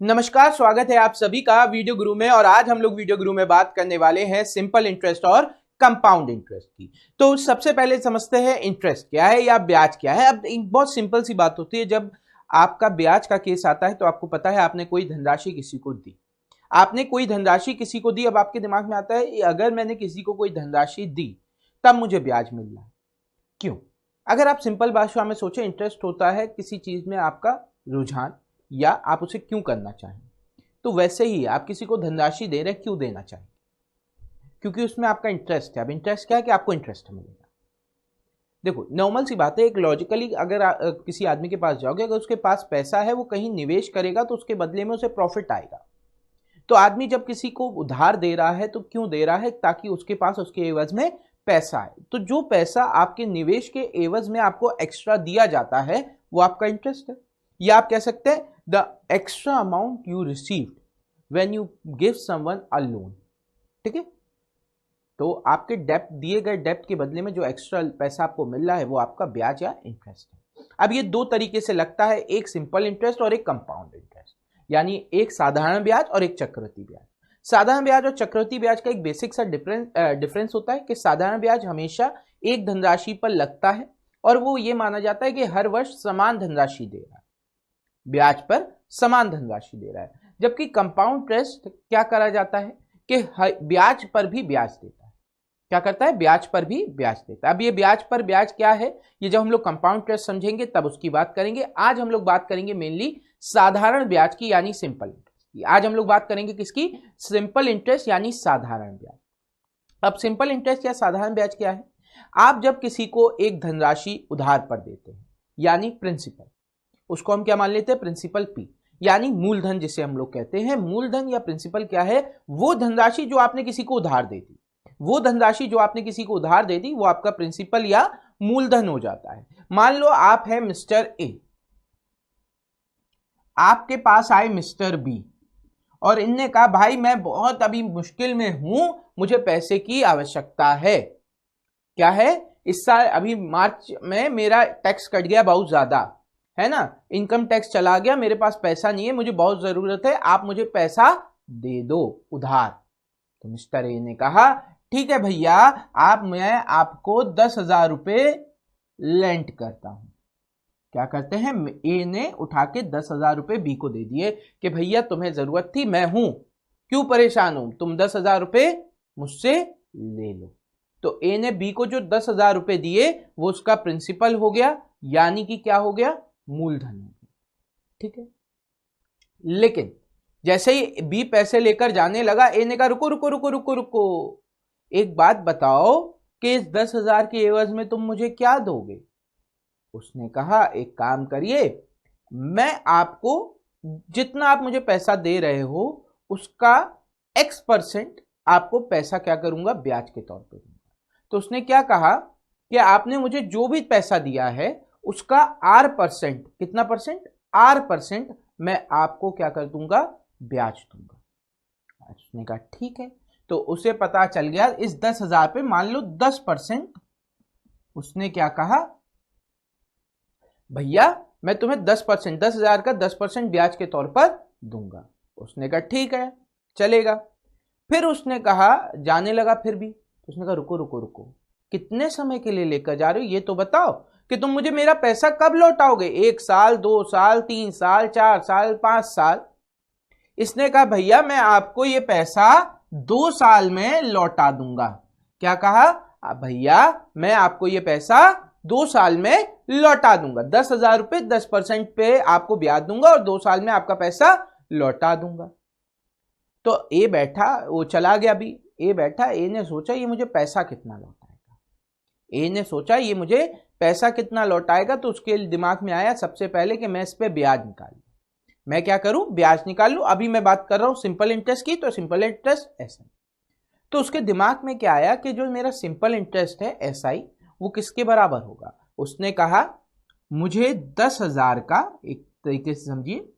नमस्कार, स्वागत है आप सभी का वीडियो गुरु में। और आज हम लोग वीडियो गुरु में बात करने वाले हैं सिंपल इंटरेस्ट और कंपाउंड इंटरेस्ट की। तो सबसे पहले समझते हैं इंटरेस्ट क्या है या ब्याज क्या है। अब एक बहुत सिंपल सी बात होती है, जब आपका ब्याज का केस आता है तो आपको पता है आपने कोई धनराशि किसी को दी, आपने कोई धनराशि किसी को दी। अब आपके दिमाग में आता है अगर मैंने किसी को कोई धनराशि दी तब मुझे ब्याज मिल रहा है, क्यों? अगर आप सिंपल भाषा में सोचें, इंटरेस्ट होता है किसी चीज में आपका रुझान या आप उसे क्यों करना चाहें। तो वैसे ही आप किसी को धनराशि दे रहे हैं, क्यों देना चाहें? क्योंकि उसमें आपका इंटरेस्ट है। अब इंटरेस्ट क्या है कि आपको इंटरेस्ट मिलेगा। देखो, नॉर्मल सी बात है, एक लॉजिकली अगर किसी आदमी के पास जाओगे, अगर उसके पास पैसा है, वो कहीं निवेश करेगा तो उसके बदले में उसे प्रॉफिट आएगा। तो आदमी जब किसी को उधार दे रहा है तो क्यों दे रहा है? ताकि उसके पास उसके एवज में पैसा है। तो जो पैसा आपके निवेश के एवज में आपको एक्स्ट्रा दिया जाता है वो आपका इंटरेस्ट है। या आप कह सकते हैं the extra amount you received when you give someone a loan. ठीक है, तो आपके डेप्ट, दिए गए डेप्ट के बदले में जो एक्स्ट्रा पैसा आपको मिल रहा है वो आपका ब्याज या इंटरेस्ट है। अब ये दो तरीके से लगता है, एक सिंपल इंटरेस्ट और एक कंपाउंड इंटरेस्ट, यानी एक साधारण ब्याज और एक चक्रवृद्धि ब्याज। साधारण ब्याज और चक्रवृद्धि ब्याज का एक बेसिक सा डिफरेंस होता है कि साधारण ब्याज हमेशा एक धनराशि पर लगता है और वो ये माना जाता है कि हर वर्ष समान धनराशि दे रहा है, ब्याज पर समान धनराशि दे रहा है। जबकि कंपाउंड इंटरेस्ट क्या करा जाता है कि ब्याज पर भी ब्याज देता है। क्या करता है? ब्याज पर भी ब्याज देता है। अब ये ब्याज पर ब्याज क्या है, ये जब हम लोग कंपाउंड इंटरेस्ट समझेंगे तब उसकी बात करेंगे। आज हम लोग बात करेंगे मेनली साधारण ब्याज की, यानी सिंपल इंटरेस्ट की। आज हम लोग बात करेंगे किसकी? सिंपल इंटरेस्ट यानी साधारण ब्याज। अब सिंपल इंटरेस्ट या साधारण ब्याज क्या है? आप जब किसी को एक धनराशि उधार पर देते हैं, यानी प्रिंसिपल, उसको हम क्या मान लेते हैं? प्रिंसिपल पी, यानी मूलधन जिसे हम लोग कहते हैं। मूलधन या प्रिंसिपल क्या है? वो धनराशि जो आपने किसी को उधार दे दी, वो धनराशि जो आपने किसी को उधार दे दी वो आपका प्रिंसिपल या मूलधन हो जाता है। मान लो आप है मिस्टर ए, आपके पास आए मिस्टर बी और इनने कहा भाई मैं बहुत अभी मुश्किल में हूं, मुझे पैसे की आवश्यकता है। क्या है? इस साल अभी मार्च में मेरा टैक्स कट गया बहुत ज्यादा, है ना, इनकम टैक्स चला गया, मेरे पास पैसा नहीं है, मुझे बहुत जरूरत है, आप मुझे पैसा दे दो उधार। तो मिस्टर ए ने कहा ठीक है भैया, मैं आपको 10,000 रुपये लेंट करता हूं। क्या करते हैं? ए ने उठा के 10,000 रुपये बी को दे दिए कि भैया तुम्हें जरूरत थी, मैं हूं, क्यों परेशान हूं, तुम 10,000 रुपये मुझसे ले लो। तो ए ने बी को जो 10,000 रुपये दिए वो उसका प्रिंसिपल हो गया, यानी कि क्या हो गया? मूलधन हो गया। ठीक है, लेकिन जैसे ही बी पैसे लेकर जाने लगा, ए ने कहा रुको रुको रुको रुको रुको, एक बात बताओ कि इस 10,000 के एवज में तुम मुझे क्या दोगे? उसने कहा एक काम करिए, मैं आपको जितना आप मुझे पैसा दे रहे हो उसका X% आपको पैसा क्या करूंगा? ब्याज के तौर पे दूंगा। तो उसने क्या कहा कि आपने मुझे जो भी पैसा दिया है उसका R%, कितना परसेंट? R% मैं आपको क्या कर दूंगा? ब्याज दूंगा। उसने कहा ठीक है। तो उसे पता चल गया इस 10,000 पे मान लो 10%, उसने क्या कहा? भैया मैं तुम्हें 10%, 10,000 का 10% ब्याज के तौर पर दूंगा। उसने कहा ठीक है, चलेगा। फिर उसने कहा, जाने लगा फिर भी, उसने कहा रुको रुको रुको, कितने समय के लिए लेकर जा रहे हो ये तो बताओ कि तुम मुझे मेरा पैसा कब लौटाओगे? 1 साल, 2 साल, 3 साल, 4 साल, 5 साल? इसने कहा भैया मैं आपको ये पैसा 2 साल में लौटा दूंगा। क्या कहा? भैया मैं आपको ये पैसा 2 साल में लौटा दूंगा, 10,000 रुपये 10% पे आपको ब्याज दूंगा और 2 साल में आपका पैसा लौटा दूंगा। तो ए बैठा, वो चला गया भी, ए बैठा, ए ने सोचा ये मुझे पैसा कितना लौटाएगा, ए ने सोचा ये मुझे पैसा कितना लौटाएगा। तो उसके दिमाग में आया सबसे पहले कि मैं इस पे ब्याज निकालूं, मैं क्या करूं? ब्याज निकाल लूं। अभी मैं बात कर रहा हूं सिंपल इंटरेस्ट की, तो सिंपल इंटरेस्ट ऐसा। तो उसके दिमाग में क्या आया कि जो मेरा सिंपल इंटरेस्ट है SI वो किसके बराबर होगा? उसने कहा मुझे 10,000 का, एक तरीके से समझिए,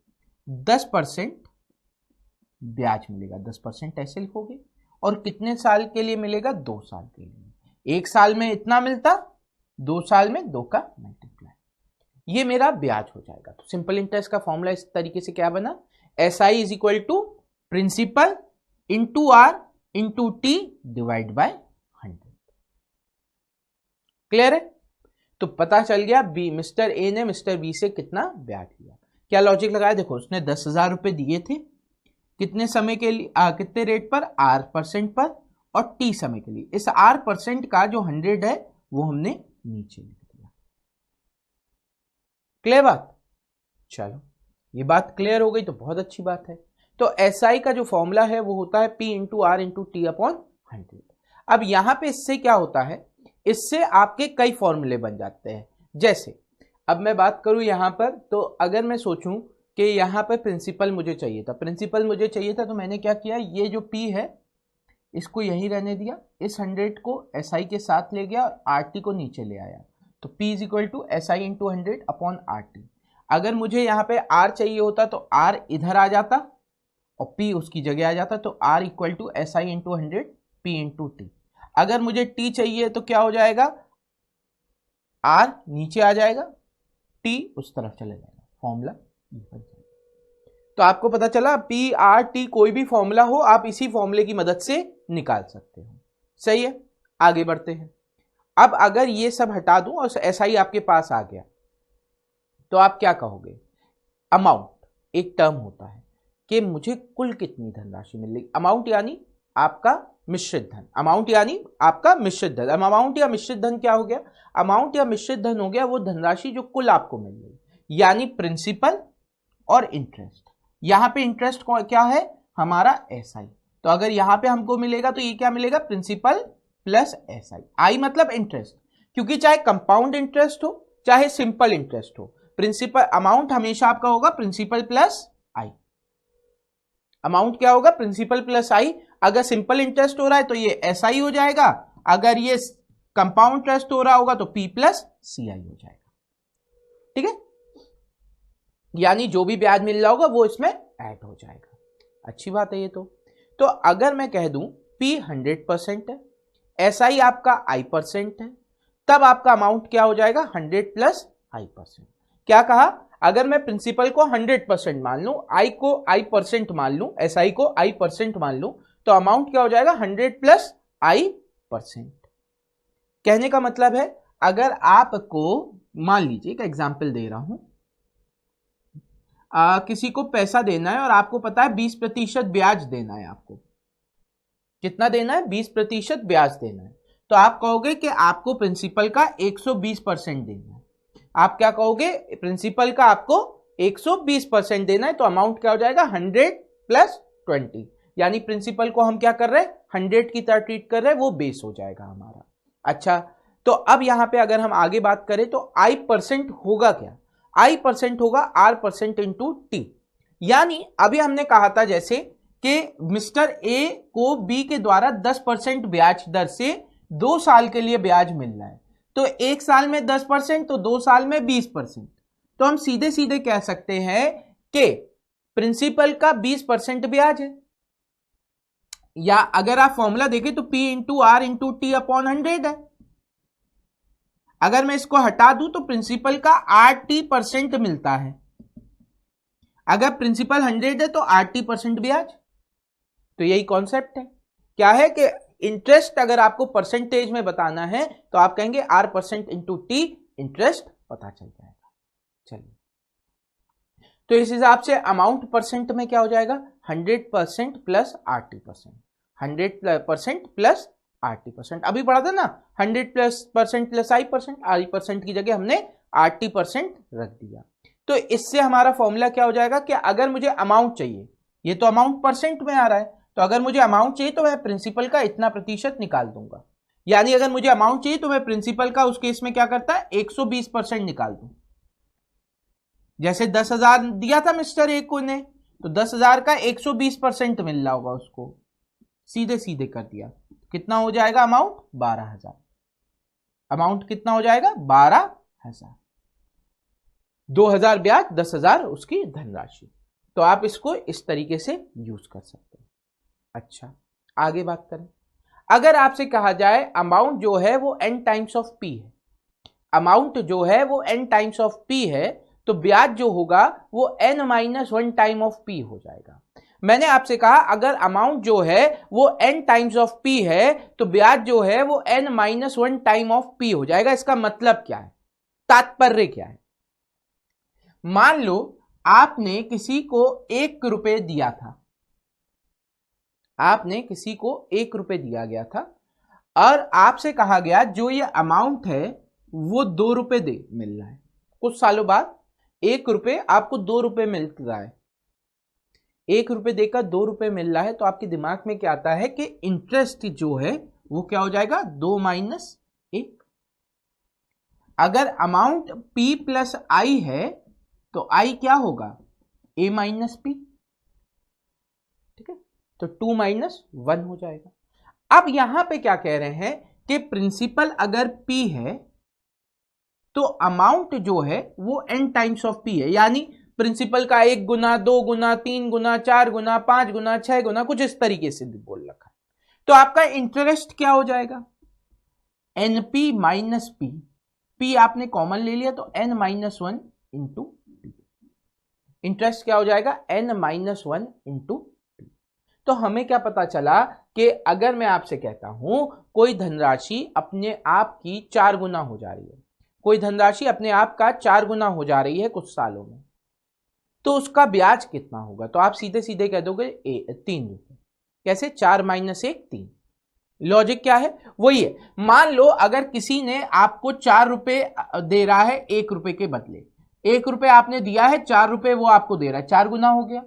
10% ब्याज मिलेगा, 10% ऐसे लिखोगे, और कितने साल के लिए मिलेगा? 2 साल के लिए। 1 साल में इतना मिलता, 2 साल में 2 का मल्टीप्लाई, ये मेरा ब्याज हो जाएगा। तो सिंपल इंटरेस्ट का फॉर्मूला इस तरीके से क्या बना? SI is equal to principal into R into T divide by 100। Clear है? तो पता चल गया बी मिस्टर ए ने मिस्टर बी से कितना ब्याज लिया। क्या लॉजिक लगाया? देखो उसने 10,000 रुपए दिए थे, कितने समय के लिए, कितने रेट पर, R% पर, और T समय के लिए। इस R% का जो 100 है वो हमने नीचे लिख दिया। क्लियर बात? चलो ये बात क्लियर हो गई तो बहुत अच्छी बात है। तो SI का जो फॉर्मूला है वो होता है P into R into T upon 100। अब यहां पे इससे क्या होता है, इससे आपके कई फॉर्मूले बन जाते हैं। जैसे अब मैं बात करूं यहां पर, तो अगर मैं सोचूं कि यहां पर प्रिंसिपल मुझे चाहिए था, तो मैंने क्या किया, ये जो P है इसको यही रहने दिया, इस 100 को SI के साथ ले गया और RT को नीचे ले आया। तो P is equal to SI into 100 upon RT। अगर मुझे यहाँ पे R चाहिए होता तो R इधर आ जाता और P उसकी जगह आ जाता, तो R equal to SI into 100 P into T। अगर मुझे T चाहिए तो क्या हो जाएगा, R नीचे आ जाएगा, T उस तरफ चले जाएगा, फॉर्मूला बन जाएगा। तो आपको पता चला PRT कोई भी फॉर्मूला हो आप इसी फॉर्मूले की मदद से निकाल सकते हो। सही है, आगे बढ़ते हैं। अब अगर ये सब हटा दूं और SI आपके पास आ गया तो आप क्या कहोगे, अमाउंट एक टर्म होता है कि मुझे कुल कितनी धनराशि मिलेगी। अमाउंट यानी आपका मिश्रित धन, अमाउंट यानी आपका मिश्रित धन। अमाउंट या मिश्रित धन क्या हो गया, अमाउंट या मिश्रित धन हो गया वो धनराशि जो कुल आपको मिल रही, यानी प्रिंसिपल और इंटरेस्ट। यहां पे इंटरेस्ट क्या है हमारा SI, तो अगर यहां पे हमको मिलेगा तो ये क्या मिलेगा, प्रिंसिपल प्लस SI। आई मतलब इंटरेस्ट, क्योंकि चाहे कंपाउंड इंटरेस्ट हो चाहे सिंपल इंटरेस्ट हो, प्रिंसिपल अमाउंट हमेशा आपका होगा प्रिंसिपल प्लस आई। अमाउंट क्या होगा, प्रिंसिपल प्लस आई। अगर सिंपल इंटरेस्ट हो रहा है तो ये SI हो जाएगा, अगर ये कंपाउंड इंटरेस्ट हो रहा होगा तो P प्लस CI हो जाएगा। ठीक है, यानी जो भी ब्याज मिल रहा होगा वो इसमें ऐड हो जाएगा। अच्छी बात है ये तो अगर मैं कह दूं P 100% है, SI आपका I% है, तब आपका अमाउंट क्या हो जाएगा, 100 प्लस I%। क्या कहा, अगर मैं प्रिंसिपल को 100% मान लूं, I को I% मान लूं, SI को I% मान लूं, तो अमाउंट क्या हो जाएगा, 100 प्लस I%। कहने का मतलब है अगर आपको, मान लीजिए एक एग्जांपल दे रहा हूं, किसी को पैसा देना है और आपको पता है 20% ब्याज देना है, आपको कितना देना है, 20% ब्याज देना है, तो आप कहोगे कि आपको प्रिंसिपल का 120% देना है। आप क्या कहोगे, प्रिंसिपल का आपको 120% देना है, तो अमाउंट क्या हो जाएगा, 100 प्लस 20, यानी प्रिंसिपल को हम क्या कर रहे हैं, 100 की तरह ट्रीट कर रहे हैं, वो बेस हो जाएगा हमारा। अच्छा, तो अब यहां पे अगर हम आगे बात करें तो I% होगा क्या, I% होगा R% इंटू T। यानी अभी हमने कहा था जैसे कि मिस्टर ए को बी के द्वारा 10% ब्याज दर से 2 साल के लिए ब्याज मिल रहा है, तो 1 साल में 10% तो 2 साल में 20%। तो हम सीधे सीधे कह सकते हैं कि प्रिंसिपल का 20% ब्याज है, या अगर आप फॉर्मूला देखें तो P into R into T upon 100 है। अगर मैं इसको हटा दूं तो प्रिंसिपल का RT% मिलता है, अगर प्रिंसिपल 100 है तो RT% ब्याज। तो यही कॉन्सेप्ट है, क्या है कि इंटरेस्ट अगर आपको परसेंटेज में बताना है तो आप कहेंगे R% इंटू टी, इंटरेस्ट पता चल जाएगा। चलिए, तो इस हिसाब से अमाउंट परसेंट में क्या हो जाएगा, 100% प्लस RT%, 100% प्लस RT%। अभी पढ़ा था ना 100% प्लस I% की जगह हमने RT% रख दिया। तो इससे हमारा फॉर्मूला क्या हो जाएगा कि अगर मुझे अमाउंट चाहिए, ये तो अमाउंट परसेंट में आ रहा है, तो अगर मुझे अमाउंट चाहिए तो मैं प्रिंसिपल का इतना प्रतिशत निकाल दूंगा। यानी अगर मुझे अमाउंट चाहिए तो मैं प्रिंसिपल का उस केस में क्या करता है, 120% निकाल दूं। जैसे 10,000 दिया था मिस्टर ए को ने, तो 10,000 का 120% मिल रहा होगा उसको, सीधे सीधे कर दिया, कितना हो जाएगा अमाउंट, 12,000। अमाउंट कितना हो जाएगा, 12,000। 2,000 ब्याज, 10,000 उसकी धनराशि। तो आप इसको इस तरीके से यूज कर सकते हैं। अच्छा, आगे बात करें, अगर आपसे कहा जाए अमाउंट जो है वो n टाइम्स ऑफ p है, अमाउंट जो है वो n टाइम्स ऑफ p है, तो ब्याज जो होगा वो n-1 टाइम ऑफ p हो जाएगा। मैंने आपसे कहा अगर अमाउंट जो है वो n टाइम्स ऑफ p है तो ब्याज जो है वो n-1 टाइम ऑफ p हो जाएगा। इसका मतलब क्या है, तात्पर्य क्या है? मान लो आपने किसी को 1 रुपए दिया था, आपने किसी को 1 रुपए दिया गया था और आपसे कहा गया जो ये अमाउंट है वो 2 रुपए दे मिल रहा है। कुछ सालों बाद 1 रुपए आपको 2 रुपए मिल रहा है, 1 रुपए देकर 2 रुपए मिल रहा है, तो आपके दिमाग में क्या आता है कि इंटरेस्ट जो है वो क्या हो जाएगा, 2 माइनस 1। अगर अमाउंट p प्लस आई है तो i क्या होगा, a माइनस p, ठीक है, तो 2 माइनस 1 हो जाएगा। अब यहां पे क्या कह रहे हैं कि प्रिंसिपल अगर p है तो अमाउंट जो है वो n टाइम्स ऑफ p है, यानी प्रिंसिपल का 1 गुना, 2 गुना, 3 गुना, 4 गुना, 5 गुना, 6 गुना, कुछ इस तरीके से बोल रखा है। तो आपका इंटरेस्ट क्या हो जाएगा, np माइनस p, p आपने कॉमन ले लिया तो n-1 इंटू p, इंटरेस्ट क्या हो जाएगा, n-1 इंटू p। तो हमें क्या पता चला कि अगर मैं आपसे कहता हूं कोई धनराशि अपने आप की 4 गुना हो जा रही है, कोई धनराशि अपने आप का 4 गुना हो जा रही है कुछ सालों में, तो उसका ब्याज कितना होगा, तो आप सीधे सीधे कह दोगे 3 रुपए। कैसे, 4 माइनस 1 3। लॉजिक क्या है, वही है। मान लो अगर किसी ने आपको 4 रुपए दे रहा है 1 रुपए के बदले, 1 रुपए आपने दिया है, 4 रुपए वो आपको दे रहा है, 4 गुना हो गया,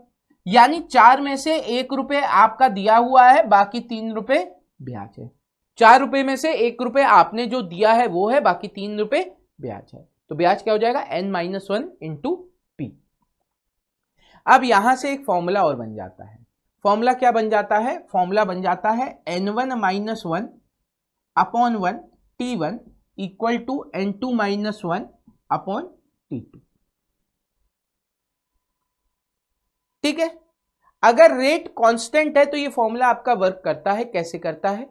यानी 4 में से 1 रुपए आपका दिया हुआ है, बाकी 3 रुपए ब्याज है। 4 रुपए में से 1 रुपए आपने जो दिया है वो है, बाकी 3 रुपए ब्याज है। तो ब्याज क्या हो जाएगा, n-1 इंटू p। अब यहां से एक फॉर्मूला और बन जाता है। फॉर्मूला क्या बन जाता है, फॉर्मूला बन जाता है n1 minus 1 upon 1 t1 equal to n2 minus 1 upon t2। ठीक है, अगर रेट कांस्टेंट है तो ये फॉर्मूला आपका वर्क करता है। कैसे करता है,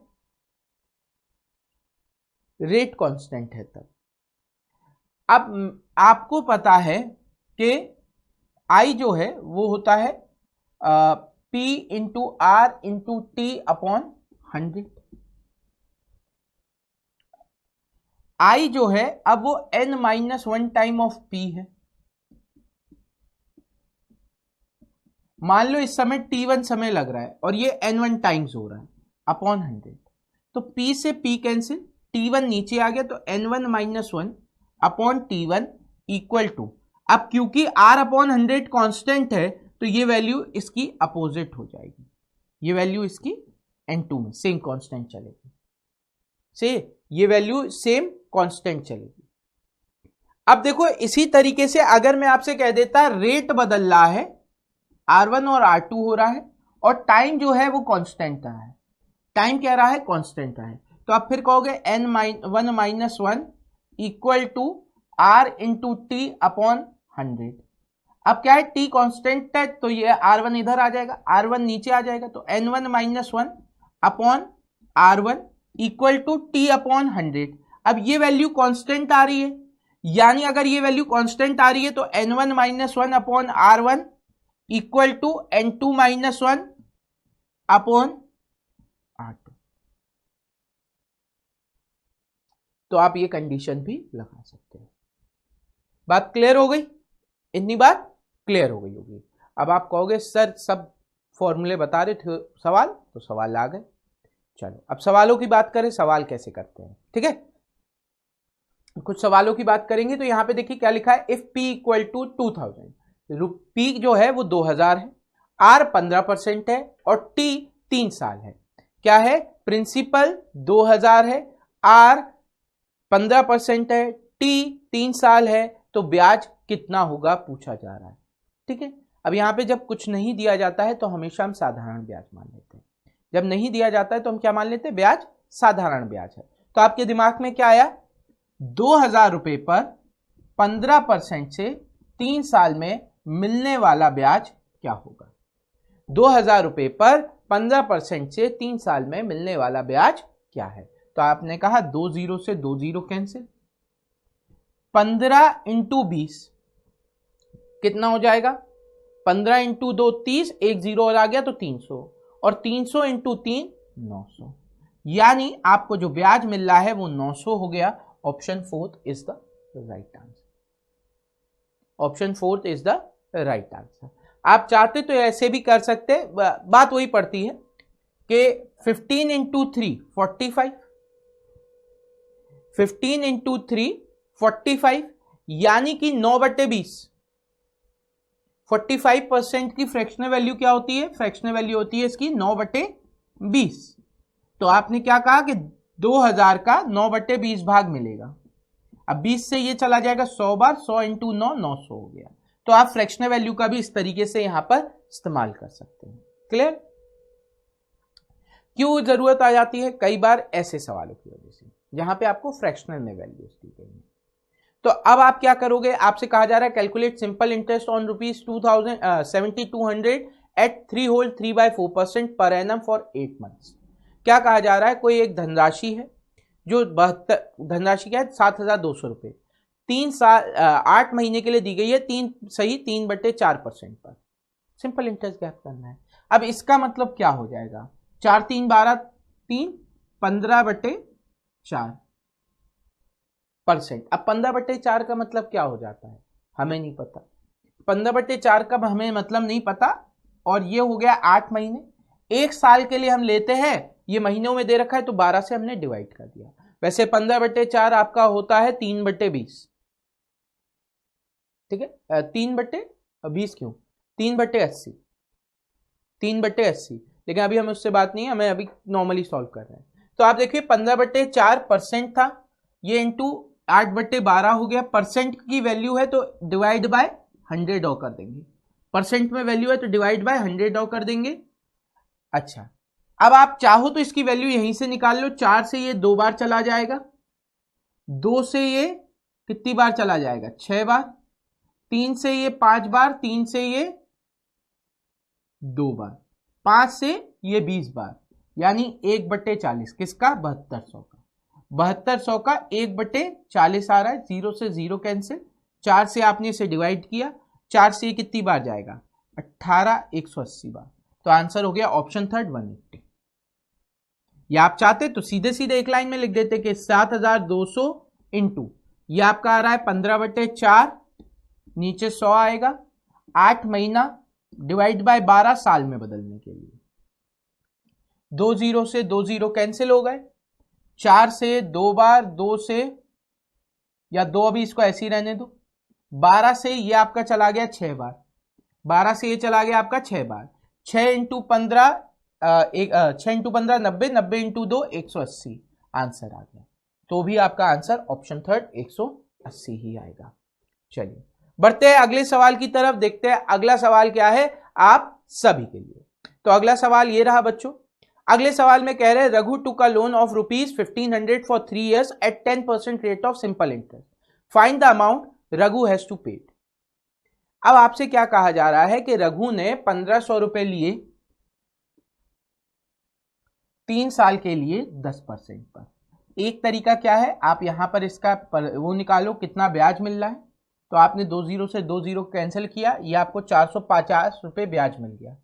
रेट कांस्टेंट है तब। अब आपको पता है कि I जो है वो होता है P into R into T upon 100। I जो है अब वो n-1 टाइम ऑफ P है। मान लो इस समय t1 समय लग रहा है और ये n1 टाइम्स हो रहा है अपॉन 100, तो P से P कैंसिल, t1 नीचे आ गया तो n1 minus 1 upon t1 equal to, अब क्योंकि r अपॉन 100 कांस्टेंट है तो ये वैल्यू इसकी अपोजिट हो जाएगी, ये वैल्यू इसकी n2 में सेम कांस्टेंट चलेगी, से ये वैल्यू सेम कांस्टेंट चलेगी। अब देखो इसी तरीके से अगर मैं आपसे कह देता रेट बदल रहा है, R1 और R2 हो रहा है और टाइम जो है वो कांस्टेंट रहा है, टाइम क्या रहा है, कांस्टेंट रहा है, तो आप फिर कहोगे n-1 minus 1 equal to R into T upon 100। अब क्या है, t कांस्टेंट है तो ये R1 इधर आ जाएगा, R1 नीचे आ जाएगा, तो n1 minus 1 upon R1 equal to T upon 100। अब ये वैल्यू कांस्टेंट आ रही है, यानी अगर ये वैल्यू कांस्टेंट आ रही है तो n1 minus 1 upon R1 equal to n2 minus 1 upon R2। तो आप ये कंडीशन भी लगा सकते हैं। बात क्लियर हो गई, इतनी बात क्लियर हो गई होगी। अब आप कहोगे सर सब फॉर्मूले बता रहे थे, सवाल, तो सवाल आ गए। चलो अब सवालों की बात करें, सवाल कैसे करते हैं, ठीक है। कुछ सवालों की बात करेंगे तो यहां पे देखिए क्या लिखा है, if p equal to 2000, p जो है वो 2000 है, r 15% है और t 3 साल है। क्या है, प्रिंसिपल 2000 है, r 15% है, t 3 साल है, तो ब्याज कितना होगा पूछा जा रहा है। ठीक है, अब यहां पे जब कुछ नहीं दिया जाता है तो हमेशा हम साधारण ब्याज मान लेते हैं, जब नहीं दिया जाता है तो हम क्या मान लेते हैं, ब्याज साधारण ब्याज है। तो आपके दिमाग में क्या आया, 2000 रुपए पर 15% से 3 साल में मिलने वाला ब्याज क्या होगा। 2000 रुपए पर 15% से 3 साल में मिलने वाला ब्याज क्या है, तो आपने कहा 2 0 से 2 0 कैंसिल, 15 इंटू 20 कितना हो जाएगा 15 इंटू 2 30, एक जीरो और आ गया तो 300, और 300 इंटू 3 900, यानी आपको जो ब्याज मिल रहा है वो 900 हो गया। Option 4 is the right answer. Option 4 is the right answer. आप चाहते तो ऐसे भी कर सकते, बात वही पड़ती है कि 15 इंटू 3 45, 15 इंटू 3 45, यानी कि 9/20। 45% की फ्रैक्शनल वैल्यू क्या होती है? फ्रैक्शनल वैल्यू होती है इसकी 9/20। तो आपने क्या कहा कि 2000 का 9/20 भाग मिलेगा। अब 20 से ये चला जाएगा 100 बार, 100 इंटू 9 900 हो गया। तो आप फ्रैक्शनल वैल्यू का भी इस तरीके से यहां पर इस्तेमाल कर सकते हैं। क्लियर? क्यों जरूरत आ जाती है? कई बार ऐसे सवालों की वजह से जहां पे आपको फ्रैक्शनल में वैल्यू दी गई है। तो अब आप क्या करोगे? आपसे कहा जा रहा है calculate simple interest on ₹7200 at 3 whole 3/4% per annum for 8 months. क्या कहा जा रहा है? कोई एक धनराशि है जो धनराशि क्या है? 7,200 रुपए 8 महीने के लिए दी गई है, 3/4% पर सिंपल इंटरेस्ट ज्ञात करना है। अब इसका मतलब क्या हो जाएगा? 4 3 12 3 15/4%। अब 15/4 का मतलब क्या हो जाता है? हमें नहीं पता। 15/4 का हमें मतलब नहीं पता, और ये हो गया 8 महीने। एक साल के लिए हम लेते हैं, ये महीनों में दे रखा है तो 12 से हमने डिवाइड कर दिया। वैसे 15/4 आपका होता है 3/20। ठीक है, 3/20 क्यों? 3/80, 3/80। लेकिन अभी हमें उससे बात नहीं है, हमें अभी नॉर्मली सॉल्व कर रहे हैं। तो आप देखिए 15/4% था, ये इंटू 8/12 हो गया। परसेंट की वैल्यू है तो डिवाइड बाय 100 ऑ कर देंगे। परसेंट में वैल्यू है तो डिवाइड बाय 100 ऑ कर देंगे। अच्छा, अब आप चाहो तो इसकी वैल्यू यहीं से निकाल लो। 4 से ये 2 बार चला जाएगा, 2 से ये कितनी बार चला जाएगा? 6 बार, 3 से ये 5 बार, 3 से ये 2 बार, 5 से ये 20 बार, यानी 1/40 किसका? 7200 का। 7200 का 1/40 आ रहा है। 0 से 0 कैंसिल, 4 से आपने इसे डिवाइड किया, 4 से ये कितनी बार जाएगा? 18 180 बार। तो आंसर हो गया ऑप्शन 3 180। या आप चाहते तो सीधे सीधे एक लाइन में लिख देते कि 7200 इंटू ये आपका आ रहा है 15/4, नीचे 100 आएगा, 8 महीना डिवाइड बाय 12 साल में बदलने के लिए। 2 0 से 2 0 कैंसिल हो गए, 4 से 2 बार, 2 से या 2 अभी इसको ऐसे ही रहने दो, 12 से ये आपका चला गया 6 बार, 12 से ये चला गया आपका 6 बार, 6 इंटू 15 6 इंटू 15 90, 90 इंटू 2 180 आंसर आ गया। तो भी आपका आंसर ऑप्शन 3 180 ही आएगा। चलिए बढ़ते हैं अगले सवाल की तरफ, देखते हैं अगला सवाल क्या है आप सभी के लिए। तो अगला सवाल ये रहा बच्चों। अगले सवाल में कह रहे हैं Raghu took a loan of ₹1500 for 3 years at 10% rate of simple interest, find the amount Raghu has to paid. अब आपसे क्या कहा जा रहा है कि रघु ने 1500 रुपए लिए 3 साल के लिए 10% पर। एक तरीका क्या है, आप यहां पर इसका वो निकालो कितना ब्याज मिल रहा है। तो आपने 2 0 से 2 0 कैंसिल किया, ये आपको 450 रुपए ब्याज मिल गया।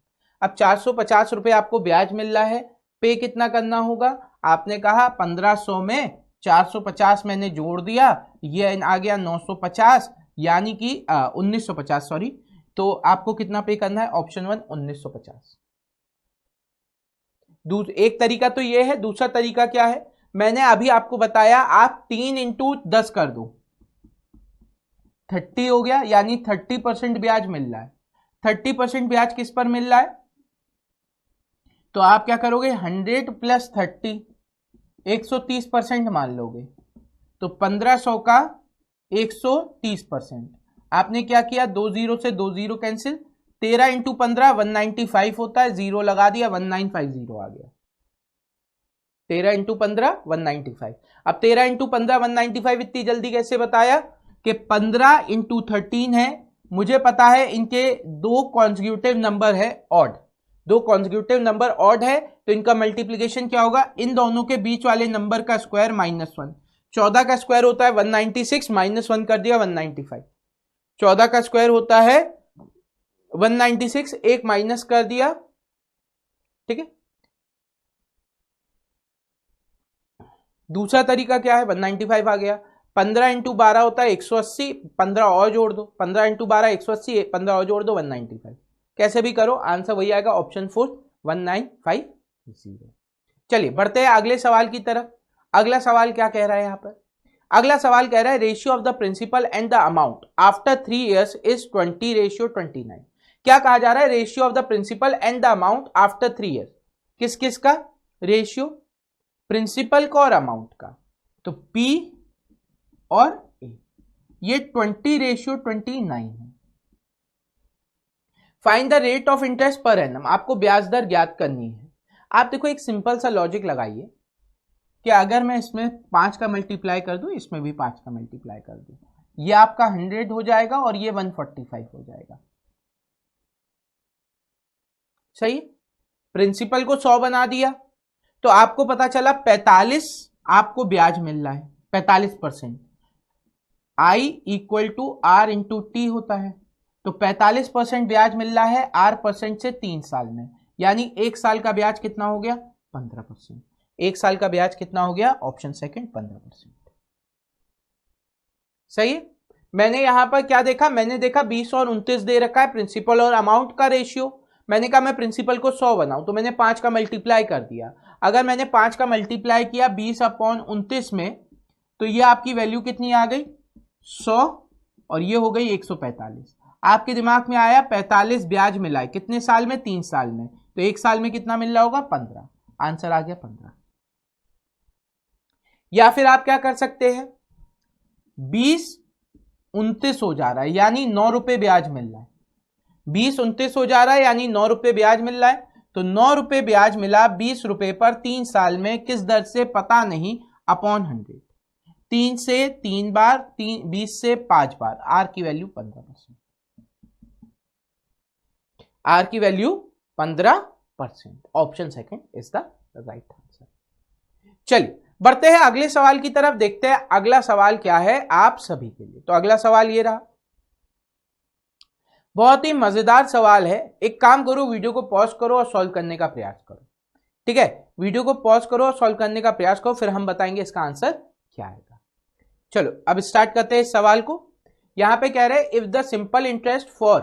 अब 450 रुपए आपको ब्याज मिल रहा है, पे कितना करना होगा? आपने कहा 1500 में 450 मैंने जोड़ दिया, ये आ गया 950, यानी कि 1950 सॉरी। तो आपको कितना पे करना है? ऑप्शन 1 1950। एक तरीका तो ये है। दूसरा तरीका क्या है? मैंने अभी आपको बताया, आप 3 इंटू 10 कर दो, 30 हो गया, यानी 30% ब्याज मिल रहा है। 30% ब्याज किस पर मिल रहा है? तो आप क्या करोगे? 100 प्लस 30 130% मान लोगे। तो 1500 का 130%। आपने क्या किया? 2 0 से 2 0 कैंसिल, 13 इंटू 15 195 होता है, 0 लगा दिया 1950 आ गया। 13 इंटू 15 195। अब 13 इंटू 15 195 इतनी जल्दी कैसे बताया कि 15 इंटू 13 है। मुझे पता है इनके 2 कॉन्जिक्यूटिव नंबर है ऑड, 2 कॉन्जिक्यूटिव नंबर ऑड है, तो इनका मल्टीप्लीकेशन क्या होगा? इन दोनों के बीच वाले नंबर का स्क्वायर -1। 14 का स्क्वायर होता है 196, -1 कर दिया 195। 14 का स्क्वायर होता है 196, एक माइनस कर दिया, ठीक है। दूसरा तरीका क्या है, 195 आ गया, 15 इंटू 12 होता है 180, 15 और जोड़ दो, 15 इंटू 12 180, 15 और जोड़ दो 195, कैसे भी करो आंसर वही आएगा, ऑप्शन 4 1950। चलिए बढ़ते हैं अगले सवाल की तरफ। अगला सवाल क्या कह रहा है यहां पर, अगला सवाल कह रहा है ratio of the principal and the amount after 3 years is 20:29। क्या कहा जा रहा है, ratio of the principal and the amount after 3 years, किस किस का रेशियो, प्रिंसिपल का और अमाउंट का, तो P और A, ये 20:29 है। Find the rate of interest per annum, आपको ब्याज दर ज्ञात करनी है। आप देखो एक सिंपल सा लॉजिक लगाइए कि अगर मैं इसमें 5 का मल्टीप्लाई कर दूं, इसमें भी 5 का मल्टीप्लाई कर दूं, ये आपका 100 हो जाएगा और ये 145 हो जाएगा, सही। प्रिंसिपल को 100 बना दिया तो आपको पता चला 45 आपको ब्याज मिल रहा है, 45%। I equal to R into टी होता है, तो 45% ब्याज मिल रहा है R% से 3 साल में, यानी 1 साल का ब्याज कितना हो गया 15%। 1 साल का ब्याज कितना हो गया, ऑप्शन सेकंड 15%, सही है। मैंने यहां पर क्या देखा, मैंने देखा 20 और 29 दे रखा है प्रिंसिपल और अमाउंट का रेशियो, मैंने कहा मैं प्रिंसिपल को 100 बनाऊं, तो मैंने 5 का मल्टीप्लाई कर दिया। अगर मैंने 5 का मल्टीप्लाई किया 20/29 में, तो ये आपकी वैल्यू कितनी आ गई 100 और ये हो गई 145। आपके दिमाग में आया 45 ब्याज मिला है कितने साल में, 3 साल में, तो 1 साल में कितना मिल रहा होगा 15, आंसर आ गया 15। या फिर आप क्या कर सकते हैं, 20/29 हो जा रहा है यानी 9 रुपए ब्याज मिल रहा है, 20/29 हो जा रहा है यानी 9 रुपए ब्याज मिल रहा है, तो 9 रुपए ब्याज मिला 20 रुपए पर 3 साल में, किस दर से पता नहीं, अपॉन 100, 3 से 3 बार, 20 से 5 बार, आर की वैल्यू 15%, आर की value 15%, option second is the right answer. चलिए बढ़ते हैं अगले सवाल की तरफ, देखते हैं अगला सवाल क्या है आप सभी के लिए। तो अगला सवाल ये रहा, बहुत ही मजेदार सवाल है। एक काम करो, वीडियो को पॉज करो और सॉल्व करने का प्रयास करो, ठीक है। वीडियो को पॉज करो और सॉल्व करने का प्रयास करो, फिर हम बताएंगे इसका आंसर क्या आएगा। चलो अब स्टार्ट करते हैं इस सवाल को। यहां पे कह रहे हैं if the simple interest for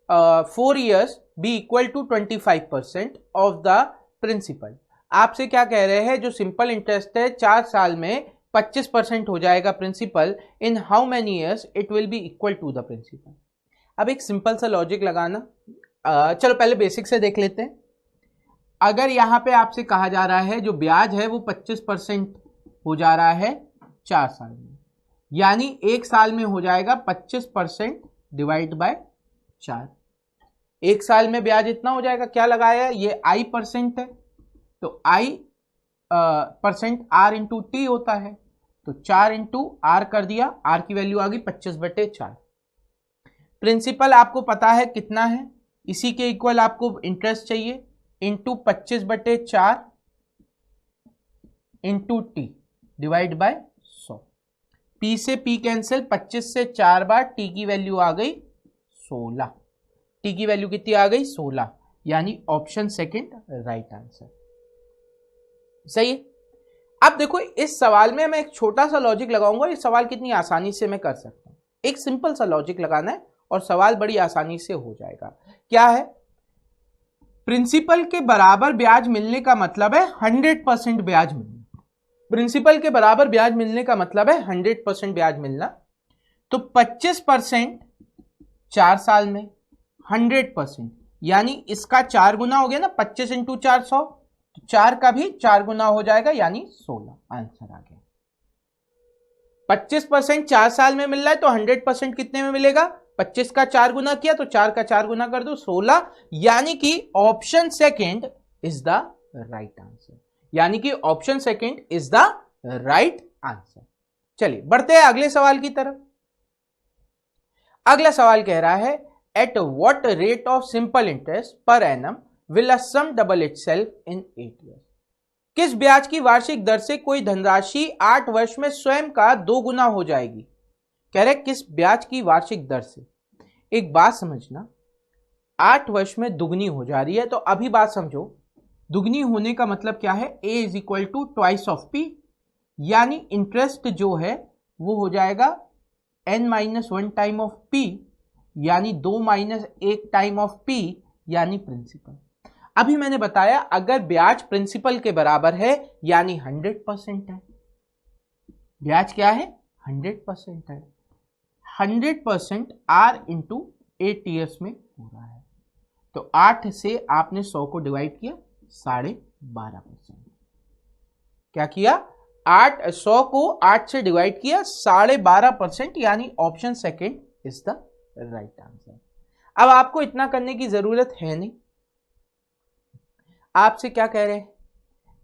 4 years be equal to 25% of the principal. आपसे क्या कह रहे हैं, जो सिंपल इंटरेस्ट है 4 साल में 25% हो जाएगा principal, in how many years it will be equal to the principal. अब एक सिंपल सा लॉजिक लगाना, चलो पहले बेसिक से देख लेते हैं। अगर यहां पे आपसे कहा जा रहा है जो ब्याज है वो 25% हो जा रहा है 4 साल में, यानी 1 साल में हो जाएगा 25% डिवाइड बाय 4। 1 साल में ब्याज इतना हो जाएगा, क्या लगाया है ये I% है, तो I% R इंटू टी होता है, तो 4 इंटू R कर दिया, R की वैल्यू आ गई 25/4। प्रिंसिपल आपको पता है कितना है, इसी के इक्वल आपको इंटरेस्ट चाहिए, into 25/4 into T divide by 100। P से P कैंसिल, 25 से 4 बार, T की वैल्यू आ गई 16, T की वैल्यू कितनी आ गई 16, यानी ऑप्शन सेकंड राइट आंसर, सही है। अब देखो इस सवाल में मैं एक छोटा सा लॉजिक लगाऊंगा, इस सवाल कितनी आसानी से मैं कर सकता हूं। एक सिंपल सा लॉजिक लगाना है और सवाल बड़ी आसानी से हो जाएगा। क्या है, प्रिंसिपल के बराबर ब्याज मिलने का मतलब है 100% ब्याज मिलना। प्रिंसिपल के बराबर ब्याज मिलने का मतलब है 100% ब्याज मिलना, तो 25% 4 साल में 100%, यानी इसका 4 गुना हो गया ना, 25 इंटू 400, तो 4 का भी 4 गुना हो जाएगा, यानी 16, आंसर आ गया। 25% 4 साल में मिल रहा है तो 100% कितने में मिलेगा, 25 का 4 गुना किया तो 4 का 4 गुना कर दो 16, यानी कि option second is the right answer, यानी कि option second is the right answer. चलिए बढ़ते हैं अगले सवाल की तरफ। अगला सवाल कह रहा है at what rate of simple interest per annum will a sum double itself in 8 years। किस ब्याज की वार्षिक दर से कोई धनराशि 8 वर्ष में स्वयं का 2 गुना हो जाएगी। कह रहे किस ब्याज की वार्षिक दर से। एक बात समझना, 8 वर्ष में दुगनी हो जा रही है, तो अभी बात समझो, दुगनी होने का मतलब क्या है, a is equal to twice of p, यानी इंटरेस्ट जो है वो हो जाएगा n-1 टाइम ऑफ p, यानी 2 माइनस 1 टाइम ऑफ p, यानी प्रिंसिपल। अभी मैंने बताया अगर ब्याज प्रिंसिपल के बराबर है यानी 100% है। ब्याज क्या है, 100% है। 100% r इंटू 8 ईयर्स में हो रहा है, तो 8 से आपने 100 को डिवाइड किया, 12.5%। क्या किया, 100 को 8 से डिवाइड किया, 12.5%, यानी option second is the right answer. अब आपको इतना करने की जरूरत है नहीं, आपसे क्या कह रहे हैं,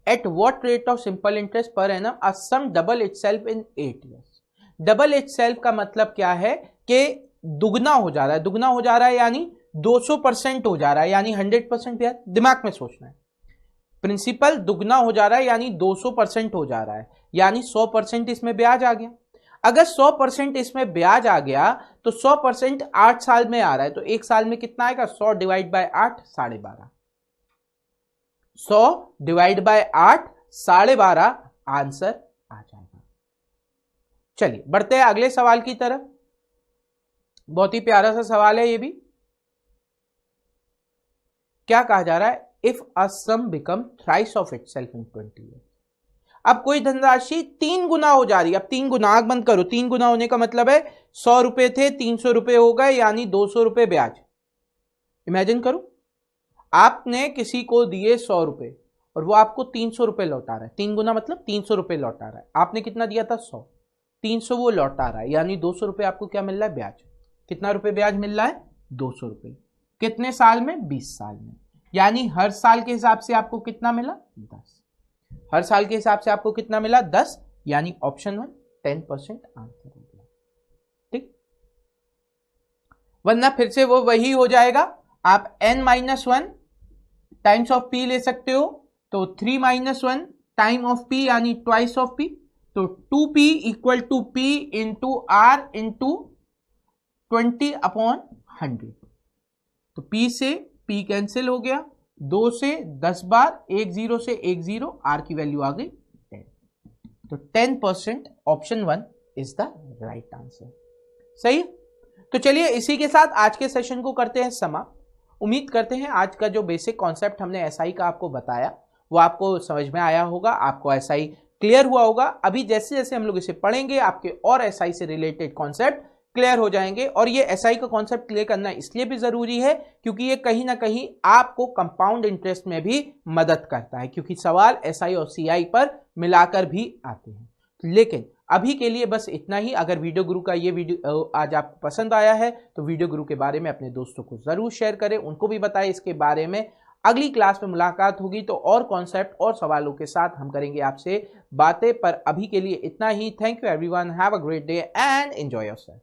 at what rate of simple interest per annum a sum double itself in 8 years. Double itself का मतलब क्या है कि दुगना हो जा रहा है, दुगना हो जा रहा है यानी 200% हो जा रहा है, यानी 100% ब्याज। दिमाग में सोचना है, प्रिंसिपल दुगना हो जा रहा है यानी 200% हो जा रहा है, यानी 100% इसमें ब्याज आ गया। अगर 100% इसमें ब्याज आ गया तो 100% 8 साल में आ रहा है, तो एक साल में कितना आएगा, 100 divide by 8, 12.5। 100 divide by 8, 12.5 answer आ जाएगा। चलिए बढ़ते हैं अगले सवाल की तरफ। बहुत ही प्यारा सा सवाल है ये भी। क्या कहा जा रहा है, if a sum become thrice of itself in 20 years. अब कोई धनराशि 3 गुना हो जा रही है। अब 3 गुना, आंख बंद करो, 3 गुना होने का मतलब है 100 रुपए थे 300 रुपए हो गए, यानी 200 रुपए ब्याज। इमेजिन करो, आपने किसी को दिए 100 रुपए और वो आपको 300 रुपए लौटा रहा है। 3 गुना मतलब 300 रुपए लौटा रहा है। आपने कितना दिया था, 100, 300 वो लौटा रहा है, यानी 200 रुपए आपको क्या मिल रहा है, ब्याज। कितना रुपए ब्याज मिल रहा है, 200 रुपए। कितने साल में, 20 साल में, यानी हर साल के हिसाब से आपको कितना मिला, 10। हर साल के हिसाब से आपको कितना मिला, 10, यानी ऑप्शन 1 10% आंसर हो गया। ठीक, वरना फिर से वो वही हो जाएगा। आप n-1 टाइम्स ऑफ p ले सकते हो, तो 3-1 टाइम ऑफ p, यानी ट्वाइस ऑफ p, तो 2p equal to p into R into 20/100। तो p से p कैंसिल हो गया, 2 से 10 बार, 1 0 से 1 0, r की वैल्यू आ गई 10। तो 10% option 1 is the right answer. सही। तो चलिए इसी के साथ आज के सेशन को करते हैं समाप्त। उम्मीद करते हैं आज का जो बेसिक कॉन्सेप्ट हमने एसआई का आपको बताया वो आपको समझ में आया होगा, आपको एसआई क्लियर हुआ होगा। अभी जैसे जैसे हम लोग इसे पढ़ेंगे आपके और एसआई से रिलेटेड कॉन्सेप्ट क्लियर हो जाएंगे। और ये एसआई का कॉन्सेप्ट क्लियर करना इसलिए भी जरूरी है क्योंकि ये कहीं ना कहीं आपको कंपाउंड इंटरेस्ट में भी मदद करता है, क्योंकि सवाल एसआई और सीआई पर मिलाकर भी आते हैं। लेकिन अभी के लिए बस इतना ही। अगर वीडियो गुरु का ये वीडियो आज आपको पसंद आया है तो वीडियो गुरु के बारे में अपने दोस्तों को जरूर शेयर करें, उनको भी बताएं इसके बारे में। अगली क्लास में मुलाकात होगी तो और कॉन्सेप्ट और सवालों के साथ हम करेंगे आपसे बातें, पर अभी के लिए इतना ही। Thank you everyone, have a great day and enjoy yourself.